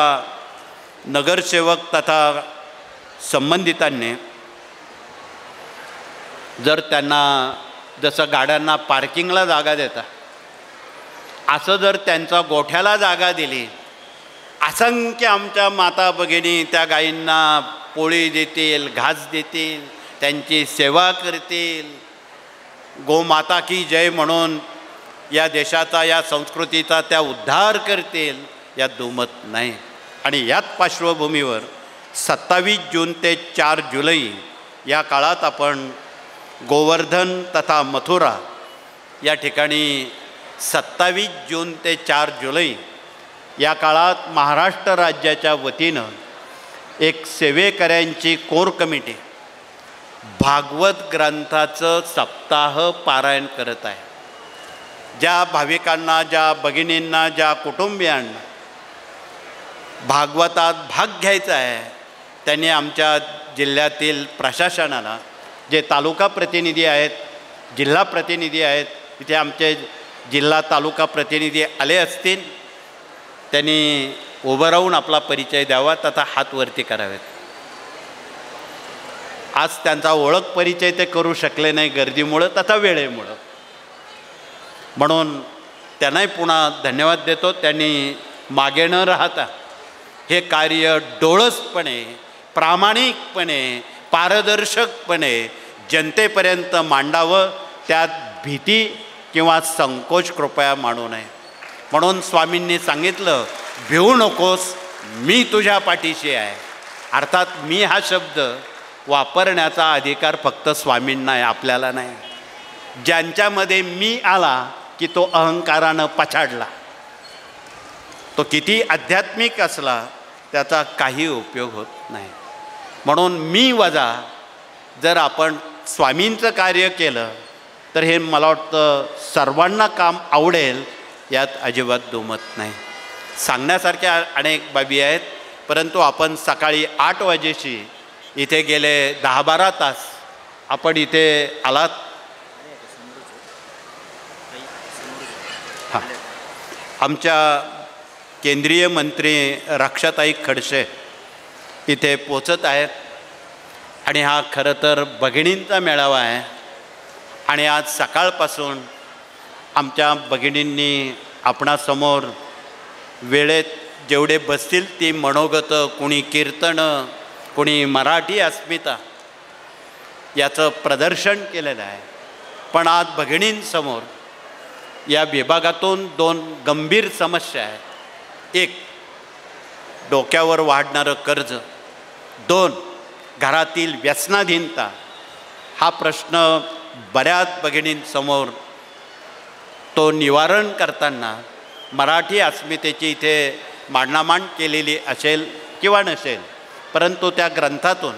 नगरसेवक तथा संबंधितांनी जर त्यांना जसं गाड्यांना पार्किंगला जागा देता असं जर त्यांचा गोठ्याला जागा दिली, असंख्य आमच्या माता भगिनी त्या गायींना पोळी देतील, घास देतील, त्यांची सेवा करतील, गोमाता की जय म्हणून या देशाचा, या संस्कृतीचा त्या उद्धार करतील, यात दुमत नाही. आणि याच पार्श्वभूमीवर 27 जून ते 4 जुलै या काळात आपण गोवर्धन तथा मथुरा या ठिकाणी 27 जून ते 4 जुलै या काळात महाराष्ट्र राज्याच्या वतीनं एक सेवेकऱ्यांची कोर कमिटी भागवत ग्रंथाचं सप्ताह पारायण करत आहे. ज्या भाविकांना, ज्या भगिनींना, ज्या कुटुंबियांना भागवतात भाग घ्यायचा आहे त्यांनी आमच्या जिल्ह्यातील प्रशासनाला, जे तालुका प्रतिनिधी आहेत, जिल्हा प्रतिनिधी आहेत, तिथे आमचे जिल्हा तालुका प्रतिनिधी आले असतील, त्यांनी उभं राहून आपला परिचय द्यावा तथा हात वरती करावेत. आज त्यांचा ओळख परिचय ते करू शकले नाही गर्दीमुळं तथा वेळेमुळं, म्हणून त्यांनाही पुन्हा धन्यवाद देतो. त्यांनी मागे न राहता हे कार्य डोळसपणे, प्रामाणिकपणे, पारदर्शकपणे जनतेपर्यंत मांडावं. त्यात भीती किंवा संकोच कृपया मानू नये. म्हणून स्वामींनी सांगितलं, भिवू नकोस, मी तुझ्या पाठीशी आहे. अर्थात मी हा शब्द वापरण्याचा अधिकार फक्त स्वामींना आहे, आपल्याला नाही. ज्यांच्यामध्ये मी आला की तो अहंकारानं पछाडला, तो किती आध्यात्मिक असला त्याचा काही उपयोग होत नाही. म्हणून मी वजा जर आपण स्वामींचं कार्य केलं तर हे मला वाटतं सर्वांना काम आवडेल, यात अजिबात दुमत नाही. सांगण्यासारख्या अनेक बाबी आहेत, परंतु आपण सकाळी 8 वाजेशी इथे गेले 10-12 तास आपण इथे आलात. हां, आमच्या केंद्रीय मंत्री रक्षाताई खडसे इथे पोचत आहेत आणि हा खरं तर भगिनींचा मेळावा आहे. आणि आज सकाळपासून आमच्या भगिनींनी आपणासमोर वेळेत जेवढे बसतील ती मनोगतं, कुणी कीर्तनं, कुणी मराठी अस्मिता याचं प्रदर्शन केलेलं आहे. पण आज भगिनींसमोर या विभागातून 2 गंभीर समस्या आहेत. एक, डोक्यावर वाढणारं कर्ज. 2, घरातील व्यसनाधीनता. हा प्रश्न बऱ्याच भगिनींसमोर तो निवारण करताना मराठी अस्मितेची इथे मांडामांड केलेली असेल किंवा नसेल, परंतु त्या ग्रंथातून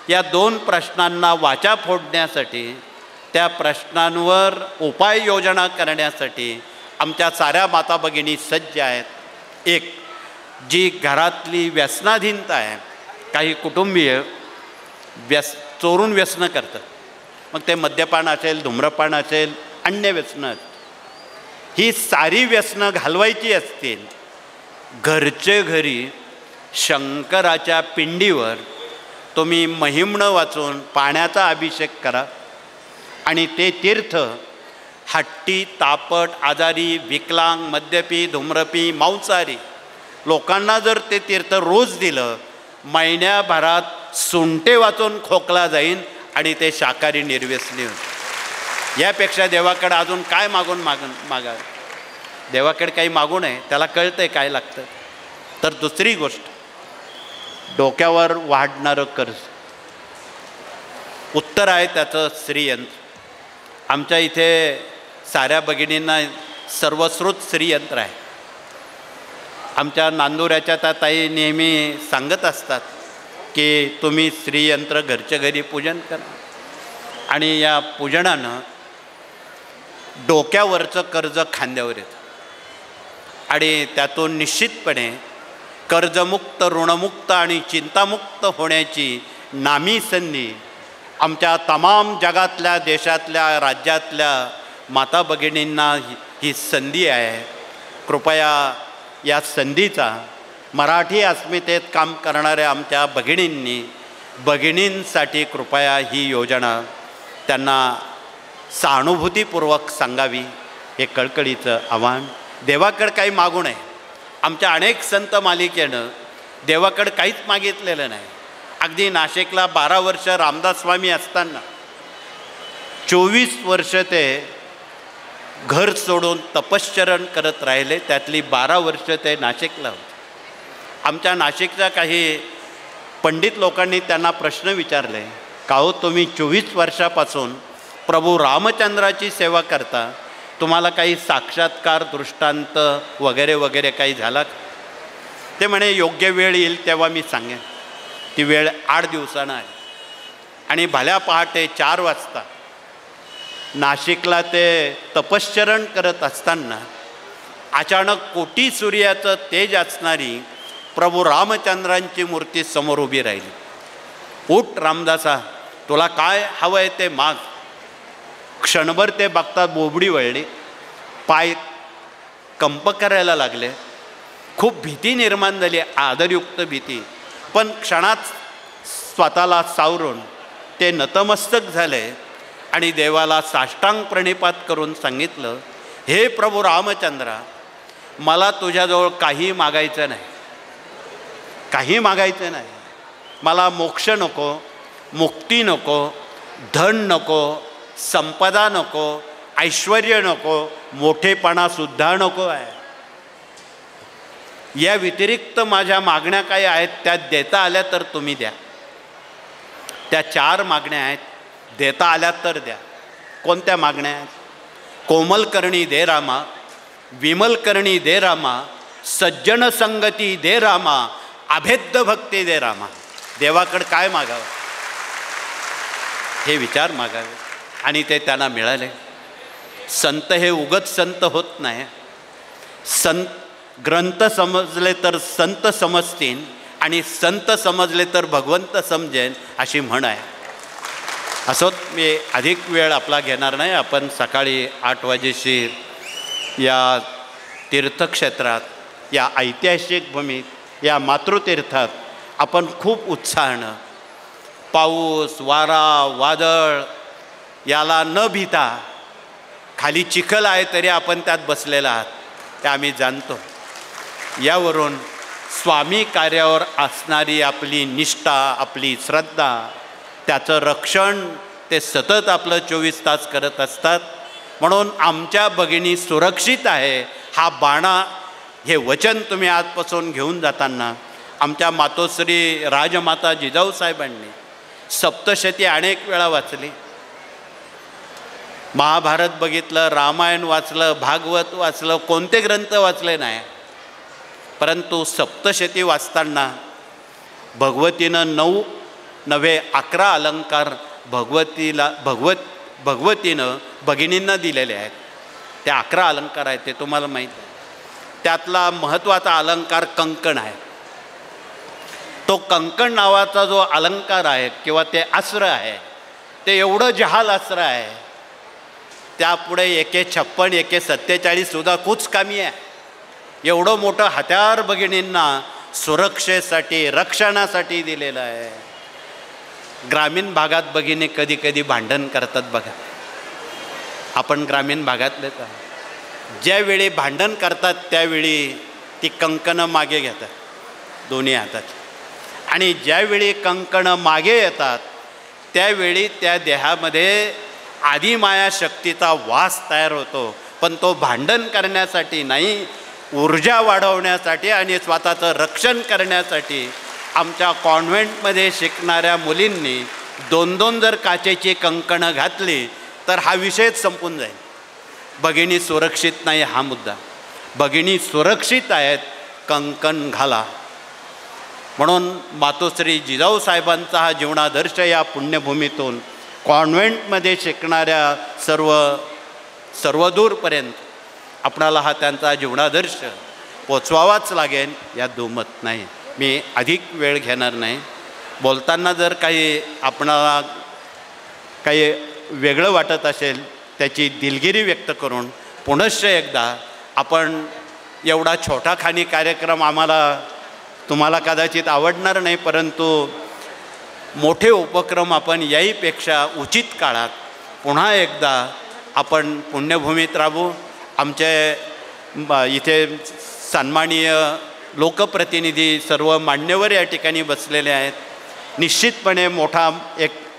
या 2 प्रश्नांना वाचा फोडण्यासाठी, त्या प्रश्नांवर उपाययोजना करण्यासाठी आमच्या साऱ्या माता भगिनी सज्ज आहेत. एक, जी घरातली व्यसनाधीनता आहे, काही कुटुंबीय चोरून व्यसनं करतात, मग ते मद्यपान असेल, धूम्रपान असेल, अन्य व्यसनं, ही सारी व्यसनं घालवायची असतील, घरचे घरी शंकराच्या पिंडीवर तुम्ही महिम्न वाचून पाण्याचा अभिषेक करा आणि ते तीर्थ हट्टी, तापट, आजारी, विकलांग, मद्यपी, धूम्रपी, मांसाहारी लोकांना जर ते तीर्थ रोज दिलं, महिन्याभरात सुंटे वाचून खोकला जाईन आणि ते शाकाहारी निर्व्यसनी होते. यापेक्षा देवाकडे अजून काय मागावं? देवाकडे काही मागू नये, त्याला कळतंय काय लागतं. तर दुसरी गोष्ट, डोक्यावर वाढणारं कर्ज. उत्तर आहे त्याचं श्रीयंत्र. आमच्या इथे साऱ्या भगिनींना सर्वश्रुत श्रीयंत्र आहे. आमच्या नांदुऱ्याच्या त्या ताई नेहमी सांगत असतात की तुम्ही श्रीयंत्र घरच्या घरी पूजन करा आणि या पूजनानं डोक्यावरचं कर्ज खांद्यावर येतं आणि त्यातून निश्चितपणे कर्जमुक्त, ऋणमुक्त आणि चिंतामुक्त होण्याची नामी संधी आमच्या तमाम जगातल्या, देशातल्या, राज्यातल्या माता भगिनींना ही संधी आहे. कृपया या संधीचा मराठी अस्मितेत काम करणाऱ्या आमच्या भगिनींसाठी कृपया ही योजना त्यांना सहानुभूतीपूर्वक सांगावी, हे कळकळीचं आव्हान. देवाकडे काही मागू नये. आमच्या अनेक संत मालिकेनं देवाकडे काहीच मागितलेलं नाही. अगदी नाशिकला 12 वर्ष रामदास स्वामी असताना 24 वर्ष ते घर सोडून तपश्चरण करत राहिले. त्यातली 12 वर्ष ते नाशिकला होते. आमच्या नाशिकच्या काही पंडित लोकांनी त्यांना प्रश्न विचारले, का हो तुम्ही 24 वर्षापासून प्रभू रामचंद्राची सेवा करता, तुम्हाला काही साक्षात्कार, दृष्टांत वगैरे वगैरे काही झाला? ते म्हणे योग्य वेळ येईल तेव्हा मी सांगेन. ती वेळ 8 दिवसानं आहे. आणि भल्या पहाटे 4 वाजता नाशिकला ते तपश्चरण करत असताना अचानक कोटी सूर्याचं तेज असणारी प्रभू रामचंद्रांची मूर्ती समोर उभी राहिली. उठ रामदासा, तुला काय हवं आहे ते माग. क्षणभर ते बघतात बोबडी वळली, पाय कंप करायला लागले. खूप भीती निर्माण झाली, आदरयुक्त भीती. पण क्षणात स्वतःला सावरून ते नतमस्तक झाले आणि देवाला साष्टांग प्रणिपात करून सांगितलं, हे प्रभू रामचंद्रा, मला तुझ्याजवळ काही मागायचं नाही, काही मागायचं नाही. मला मोक्ष नको, मुक्ती नको, धन नको, संपदा नको, ऐश्वर्य नको, मोठेपणासुद्धा नको आहे. या व्यतिरिक्त माझ्या मागण्या काही आहेत, त्या देता आल्या तर तुम्ही द्या. त्या 4 मागण्या आहेत, देता आल्या तर द्या. कोणत्या मागण्या आहेत? कोमल करणी दे रामा, विमल करणी दे रामा, सज्जन संगती दे रामा, अभेद्य भक्ती दे रामा. देवाकडे काय मागावं हे विचार मागावे आणि ते त्यांना मिळाले. संत हे उगत संत होत नाही. संत ग्रंथ समजले तर संत समजतील आणि संत समजले तर भगवंत समजेल, अशी म्हण आहे. असोच मी अधिक वेळ आपला घेणार नाही. आपण सकाळी 8 वाजेशीर या तीर्थक्षेत्रात, या ऐतिहासिक भूमीत, या मातृतीर्थात आपण खूप उत्साहानं, पाऊस, वारा, वादळ याला न भीता, खाली चिखल आहे तरी आपण त्यात बसलेला आहात, ते आम्ही जाणतो. यावरून स्वामी कार्यावर असणारी आपली निष्ठा, आपली श्रद्धा, त्याचं रक्षण ते सतत आपलं 24 तास करत असतात. म्हणून आमच्या भगिनी सुरक्षित आहे हा बाणा, हे वचन तुम्ही आजपासून घेऊन जाताना आमच्या मातोश्री राजमाता जिजाऊसाहेबांनी सप्तशती अनेक वेळा वाचली. महाभारत बघितलं, रामायण वाचलं, भागवत वाचलं, कोणते ग्रंथ वाचले नाही. परंतु सप्तशती वाचताना भगवतीनं 9 नव्हे 11 अलंकार भगवतीनं भगिनींना दिलेले आहेत. ते 11 अलंकार आहेत, ते तुम्हाला माहीत आहे. त्यातला महत्त्वाचा अलंकार कंकण आहे. तो कंकण नावाचा जो अलंकार आहे किंवा ते अस्त्र आहे, ते एवढं जहाल अस्त्र आहे, त्यापुढे 156, 147 सुद्धा कुछ कामी आहे. एवढं मोठं हत्यार भगिनींना सुरक्षेसाठी, रक्षणासाठी दिलेलं आहे. ग्रामीण भागात भगिनी कधी कधी भांडण करतात बघा. आपण ग्रामीण भागातले तर ज्यावेळी भांडण करतात त्यावेळी ती कंकणं मागे घेतात दोन्ही हाताची, आणि ज्यावेळी कंकणं मागे येतात त्यावेळी त्या देहामध्ये आदिमाया शक्तीचा वास तयार होतो. पण तो भांडण करण्यासाठी नाही, ऊर्जा वाढवण्यासाठी आणि स्वतःचं रक्षण करण्यासाठी. आमच्या कॉन्व्हेंटमध्ये शिकणाऱ्या मुलींनी 2-2 जर काचेची कंकणं घातली तर हा विषयच संपून जाईल. भगिनी सुरक्षित नाही हा मुद्दा. भगिनी सुरक्षित आहेत कंकण घाला. म्हणून मातोश्री जिजाऊ साहेबांचा हा जीवनादर्श या पुण्यभूमीतून कॉन्व्हेंटमध्ये शिकणाऱ्या सर्वदूरपर्यंत आपणाला हा त्यांचा जीवनादर्श पोचवावाच लागेल, यात दुमत नाही. मी अधिक वेळ घेणार नाही. बोलताना जर काही आपणाला काही वेगळं वाटत असेल त्याची दिलगिरी व्यक्त करून पुनश्च एकदा आपण एवढा छोटाखानी कार्यक्रम तुम्हाला कदाचित आवडणार नाही, परंतु मोठे उपक्रम आपण याहीपेक्षा उचित काळात पुन्हा एकदा आपण पुण्यभूमीत राबू. आमचे इथे सन्माननीय लोकप्रतिनिधी सर्व मान्यवर या ठिकाणी बसलेले आहेत. निश्चितपणे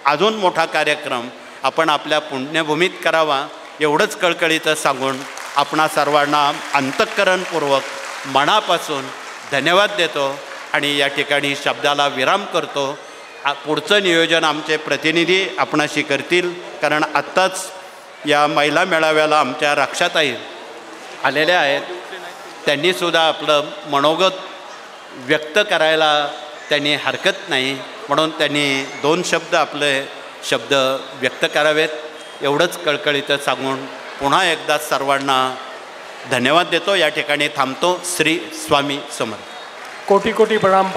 अजून मोठा कार्यक्रम आपण आपल्या पुण्यभूमीत करावा एवढंच कळकळीचं सांगून आपणा सर्वांना अंतःकरणपूर्वक मनापासून धन्यवाद देतो आणि या ठिकाणी शब्दाला विराम करतो. पुढचं नियोजन आमचे प्रतिनिधी आपणाशी करतील, कारण आत्ताच या महिला मेळाव्याला आमच्या रक्षाताई आलेल्या आहेत. त्यांनीसुद्धा आपलं मनोगत व्यक्त करायला त्यांनी हरकत नाही, म्हणून त्यांनी 2 शब्द व्यक्त करावेत एवढंच कळकळीचं सांगून पुन्हा एकदा सर्वांना धन्यवाद देतो. या ठिकाणी थांबतो. श्री स्वामी समर्थ. कोटी कोटी प्रणाम.